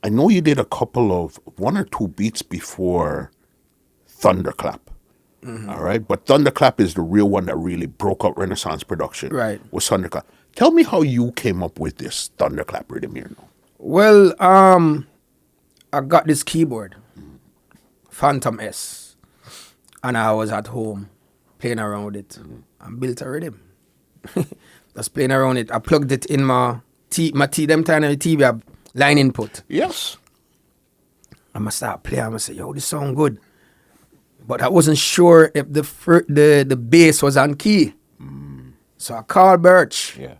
I know you did a couple of 1 or 2 beats before Thunderclap. All right, but Thunderclap is the real one that really broke up Renaissance production. Right. Was Thunderclap. Tell me how you came up with this Thunderclap rhythm here now. Well, I got this keyboard, Phantom S, and I was at home playing around with it and built a rhythm. Just playing around it. I plugged it in my them time on the TV have line input. Yes. I must start playing. I must say, yo, this sound good. But I wasn't sure if the bass was on key. So I called Birch. Yeah.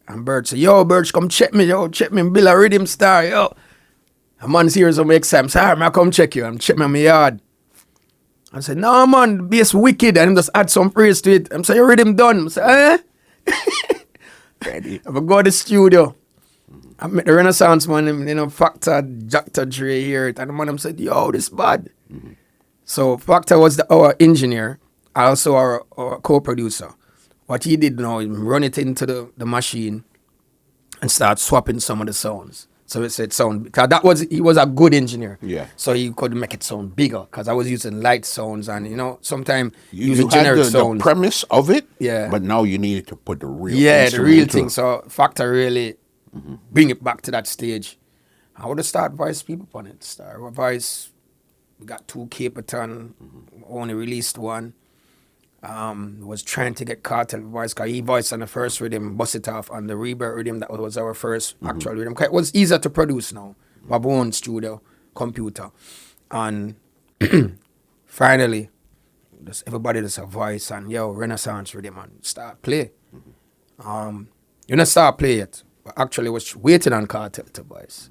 And Birch said, yo, Birch, come check me, build a rhythm star, yo. A man's here so make sense. Sorry, man, come check you. I'm checking my yard. I said, no, man, the bass wicked. And just add some praise to it. I'm saying, your rhythm done. I said, Ready. I go to the studio. I met the Renaissance man, Factor, Dr. Dre here. And the man said, yo, this bad. So Factor was our engineer, also our co-producer. What he did now is run it into the machine and start swapping some of the sounds. So it said sound, because he was a good engineer. Yeah. So he could make it sound bigger, because I was using light sounds and, sometimes You using had generic the sounds. premise of it, Yeah. but now you needed to put the real The real instrumental. thing. So Factor really bring it back to that stage. I would have started Vice people on it. Vice, we got 2 Caperton, only released 1. Was trying to get Kartel voice, because he voiced on the first rhythm, Bust It Off, on the Rebirth rhythm, that was our first actual rhythm. It was easier to produce now. We have our own studio, computer. And finally, everybody just a voice and, yo, Renaissance rhythm, and start play. You not start play yet, but actually was waiting on Kartel to voice.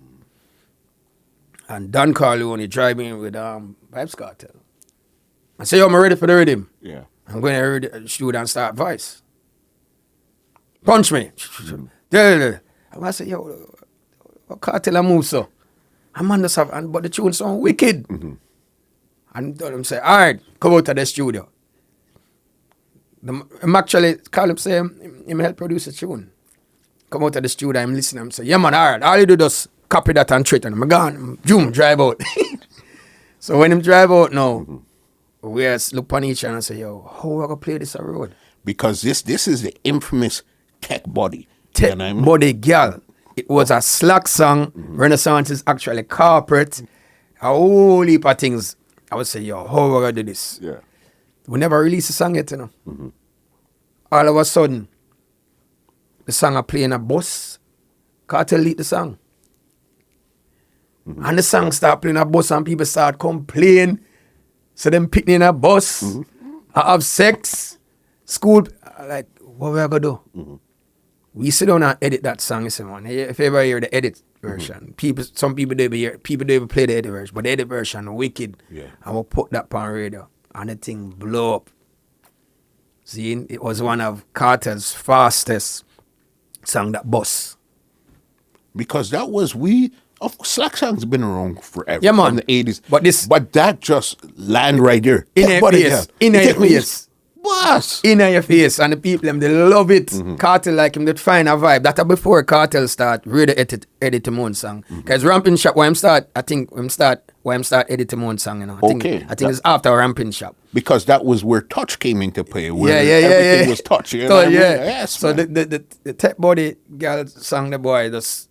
And Don Corleone driving with Vybz Kartel. I say, yo, I'm ready for the rhythm. Yeah. I'm going to the studio and start voice. Punch me. And I say, yo, what Kartel I move so? I'm on the stuff, but the tune sound wicked. And I'm say, all right, come out to the studio. I'm actually, call him, say, him help produce a tune. Come out to the studio, I'm listening, I'm say, yeah man, all right, all you do just copy that and treat it. I'm gone, zoom, drive out. So when him drive out now, we just look on each other and say, yo, how we gonna play this a road? Because this is the infamous Tech Body. Tech You know what I mean? Body Girl. It was a slack song. Renaissance is actually corporate. A whole heap of things. I would say, yo, how we gonna do this? Yeah. We never released a song yet, All of a sudden, the song are playing a bus. Kartel lead the song. And the song start playing a bus and people start complaining. So them picking in a bus, I have sex, school. Like, what we gonna do? We sit down and edit that song, you see, man. If you ever hear the edit version, some people don't even play the edit version, but the edit version wicked. Yeah. And we'll put that on radio, and the thing blow up. See, it was one of Carter's fastest song, that bus. Because that was Slack Song's been around forever. Yeah, man. From the 80s. But that just land right there. In your face. In your face. Boss. In your face. And the people, they love it. Kartel like him, they find a vibe. That before Kartel start really edit him own song. Because Ramping Shop, why him start edit him own song, I think it's after Ramping Shop. Because that was where touch came into play. Where everything was touch. You know what I mean? Yes, so man. the Tech Body Girl song, the boy just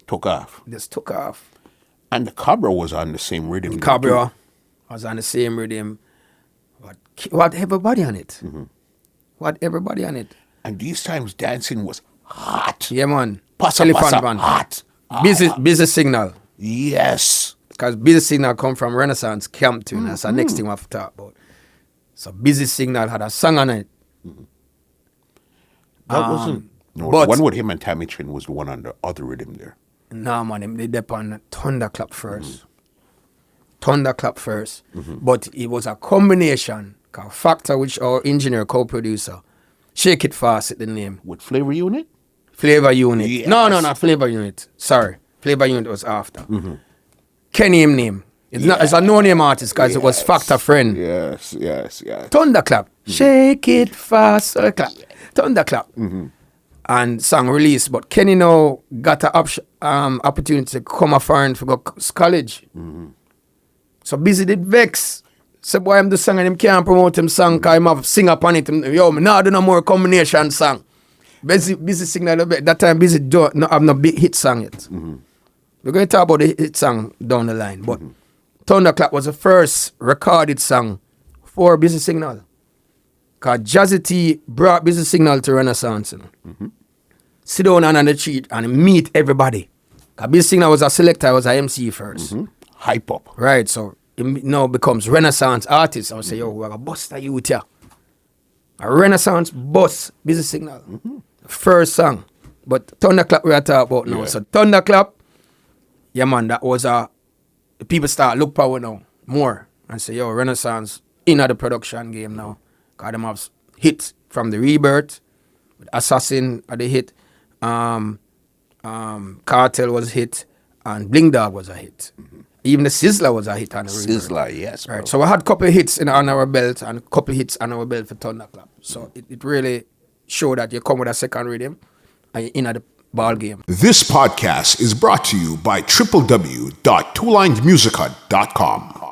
took off. Just took off. And the Cabra was on the same rhythm. Cabra was on the same rhythm. What everybody on it. What everybody on it. And these times dancing was hot. Yeah, man. Passa, hot. Busy Signal. Yes. Because Busy Signal come from Renaissance Camp tune. That's the next thing we have to talk about. So Busy Signal had a song on it. That wasn't... No, the one with him and Tammy Chin was the one on the other rhythm there. No, man, they did on Tunda Klap first. Tunda Klap first. But it was a combination. Factor, which our engineer, co-producer, Shake It Fast is the name. With Flavor Unit? Flavor Unit. Yes. No, not Flavor Unit. Sorry. Flavor Unit was after. Kenny him name. It's a no-name artist because it was Factor friend. Yes. Tunda Klap. Shake It Fast. Tunda Klap. and song release. But Kenny now got a opportunity to come foreign for go college. So Busy did vex. So boy, I'm the song and him can't promote him song because him have sing upon it. Yo, me now do no more combination song. Busy signal a bit. That time Busy don't have no big hit song yet. We're going to talk about the hit song down the line. But Thunderclap was the first recorded song for Busy Signal. Because Jazzy T brought Busy Signal to Renaissance. You know. Sit down on the street and meet everybody. Because Busy Signal was a selector, was a MC first. Hype up. Right, so it now becomes Renaissance artist. I would say, yo, we're a buster youth here. A Renaissance bus, Busy Signal. First song. But Thunderclap we are talking about now. Yeah. So Thunderclap, yeah man, that was the people start look power now more and say, yo, Renaissance in the production game now. Because them have hit from the Rebirth, Assassin at the hit, Cartel was hit, and Bling Dog was a hit. Even the Sizzler was a hit on the Rebirth. Sizzler, yes, bro. Right. So we had a couple of hits on our belt and a couple of hits on our belt for Thunderclap. So it really showed that you come with a second rhythm and you're in the ball game. This podcast is brought to you by www.twolinedmusichut.com.